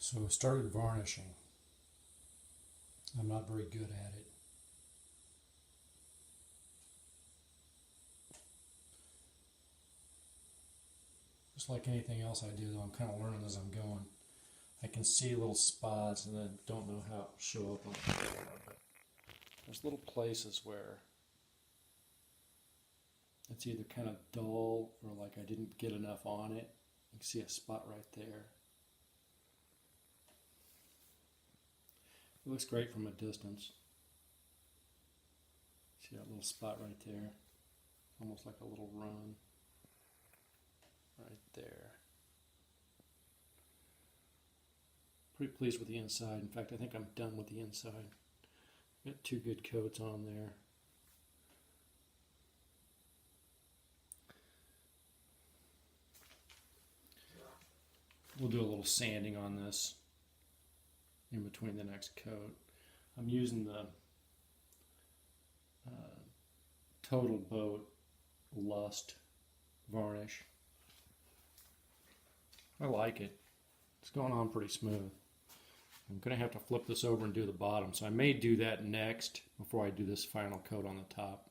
So I started varnishing. I'm not very good at it. Just like anything else I do, though, I'm kind of learning as I'm going. I can see little spots and then don't know how to show up on the camera. But there's little places where it's either kind of dull or like I didn't get enough on it. You can see a spot right there. It looks great from a distance. See that little spot right there? Almost like a little run. Right there. Pretty pleased with the inside. In fact, I think I'm done with the inside. Got 2 good coats on there. We'll do a little sanding on this in between the next coat. I'm using the TotalBoat Lust Varnish. I like it. It's going on pretty smooth. I'm going to have to flip this over and do the bottom, so I may do that next before I do this final coat on the top.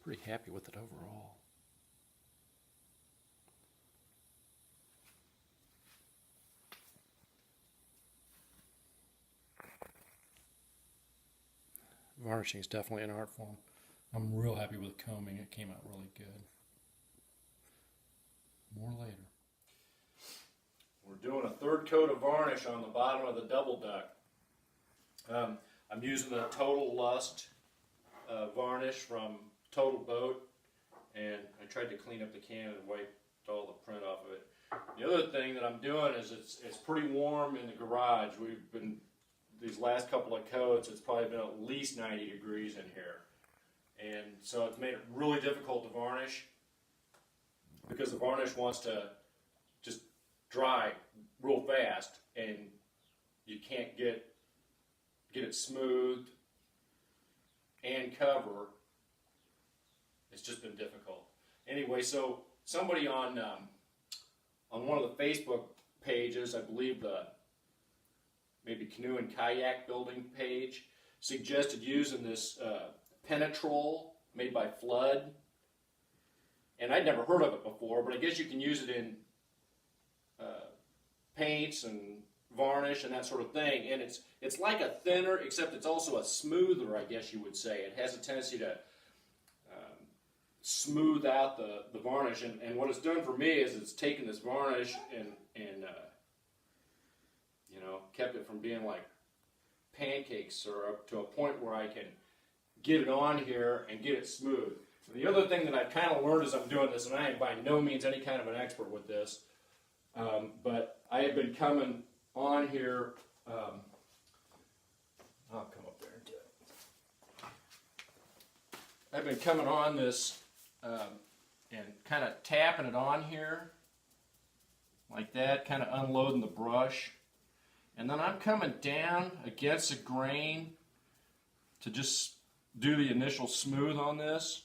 Pretty happy with it overall. Varnishing is definitely an art form. I'm real happy with combing. It came out really good. More later. We're doing a 3rd coat of varnish on the bottom of the Double Duck. I'm using the Total Lust varnish from TotalBoat, and I tried to clean up the can and wipe all the print off of it. The other thing that I'm doing is it's pretty warm in the garage. We've been, these last couple of coats, it's probably been at least 90 degrees in here. And so it's made it really difficult to varnish because the varnish wants to just dry real fast and you can't get it smooth and cover. It's just been difficult. Anyway, so somebody on one of the Facebook pages, I believe the maybe canoe and kayak building page, suggested using this Penetrol made by Flood. And I'd never heard of it before, but I guess you can use it in paints and varnish and that sort of thing. And it's like a thinner, except it's also a smoother, I guess you would say. It has a tendency to smooth out the varnish. And what it's done for me is it's taken this varnish and you know, kept it from being like pancake syrup to a point where I can get it on here and get it smooth. And the other thing that I've kind of learned as I'm doing this, and I am by no means any kind of an expert with this, but I have been coming on here, I'll come up there and do it. I've been coming on this and kind of tapping it on here like that, kind of unloading the brush. And then I'm coming down against the grain to just do the initial smooth on this,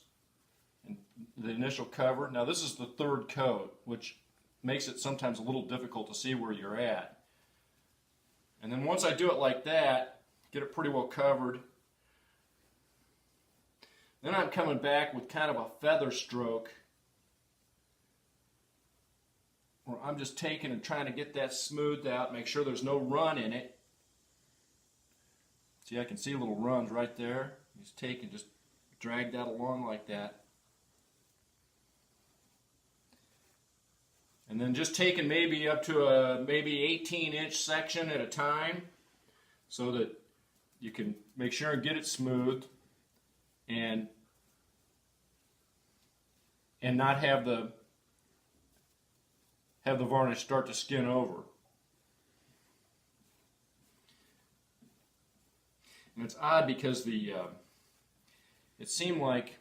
and the initial cover. Now this is the 3rd coat, which makes it sometimes a little difficult to see where you're at. And then once I do it like that, get it pretty well covered, then I'm coming back with kind of a feather stroke where I'm just taking and trying to get that smoothed out, make sure there's no run in it. See, I can see little runs right there. Just take and just drag that along like that. And then just taking maybe up to a maybe 18-inch section at a time so that you can make sure and get it smooth and not have the varnish start to skin over. And it's odd because it seemed like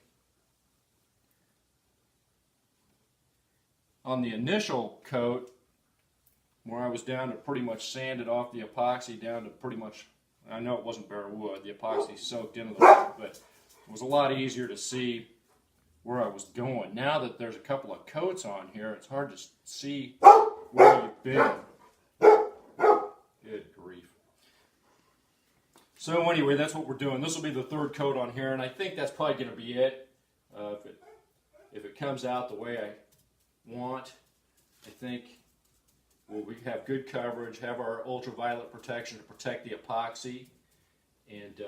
on the initial coat, where I was down to pretty much sanded off the epoxy down to pretty much, I know it wasn't bare wood, the epoxy soaked into the wood, but it was a lot easier to see where I was going. Now that there's a couple of coats on here, it's hard to see where you've been. Good grief. So anyway, that's what we're doing. This will be the third coat on here, and I think that's probably going to be it. If it comes out the way I want, I think we have good coverage, have our ultraviolet protection to protect the epoxy, and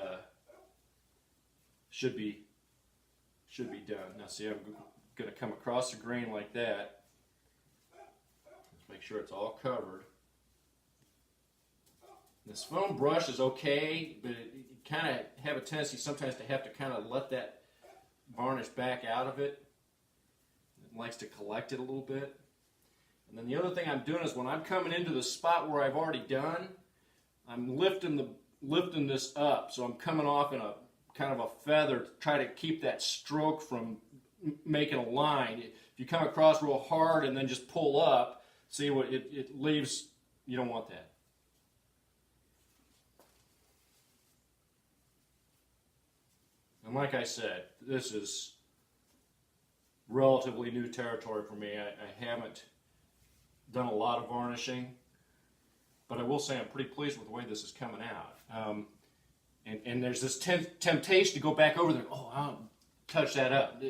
should be done. Now see, I'm going to come across the grain like that. Let's make sure it's all covered. This foam brush is okay, but you kind of have a tendency sometimes to have to kind of let that varnish back out of it. It likes to collect it a little bit. And then the other thing I'm doing is when I'm coming into the spot where I've already done, I'm lifting this up. So I'm coming off in a kind of a feather to try to keep that stroke from making a line. If you come across real hard and then just pull up, see what it leaves, you don't want that. And like I said, this is relatively new territory for me. I haven't done a lot of varnishing, but I will say I'm pretty pleased with the way this is coming out. And there's this temptation to go back over there. Oh, I'll touch that up.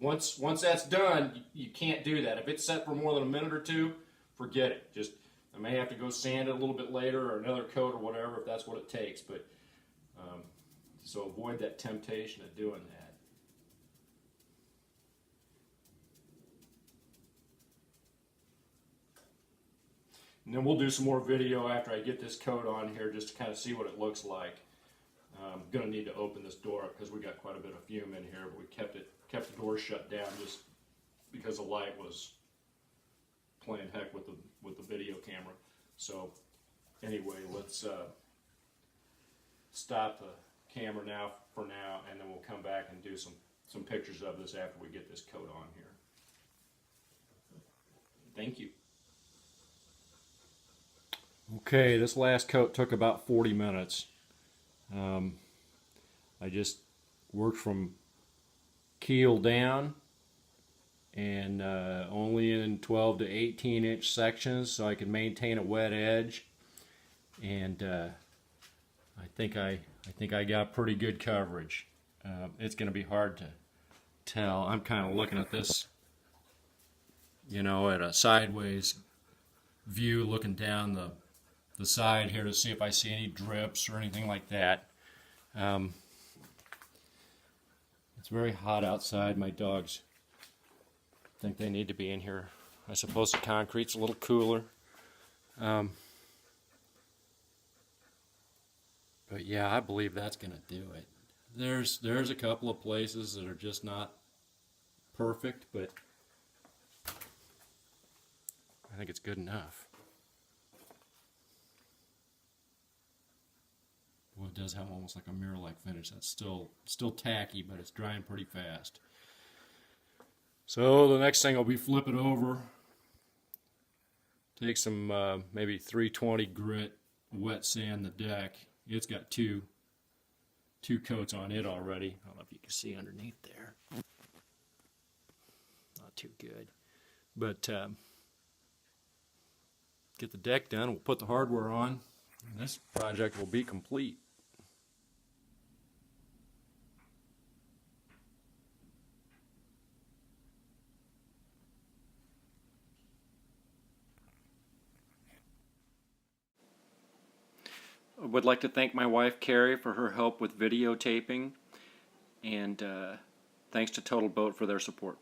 Once that's done, you can't do that. If it's set for more than a minute or two, forget it. Just I may have to go sand it a little bit later or another coat or whatever if that's what it takes. But so avoid that temptation of doing that. And then we'll do some more video after I get this coat on here just to kind of see what it looks like. I'm going to need to open this door up because we got quite a bit of fume in here, but we kept the door shut down just because the light was playing heck with the video camera. So anyway, let's stop the camera now for now, and then we'll come back and do some pictures of this after we get this coat on here. Thank you. Okay, this last coat took about 40 minutes. I just worked from keel down and only in 12 to 18 inch sections so I can maintain a wet edge, and I think I got pretty good coverage. It's going to be hard to tell. I'm kind of looking at this, you know, at a sideways view, looking down the side here to see if I see any drips or anything like that. It's very hot outside. My dogs think they need to be in here. I suppose the concrete's a little cooler. But yeah, I believe that's going to do it. There's a couple of places that are just not perfect, but I think it's good enough. Well, it does have almost like a mirror-like finish. That's still tacky, but it's drying pretty fast. So the next thing I'll be flip it over. Take some maybe 320 grit, wet sand the deck. It's got two coats on it already. I don't know if you can see underneath there. Not too good. But get the deck done. We'll put the hardware on. And this project will be complete. I would like to thank my wife Carrie for her help with videotaping, and thanks to TotalBoat for their support.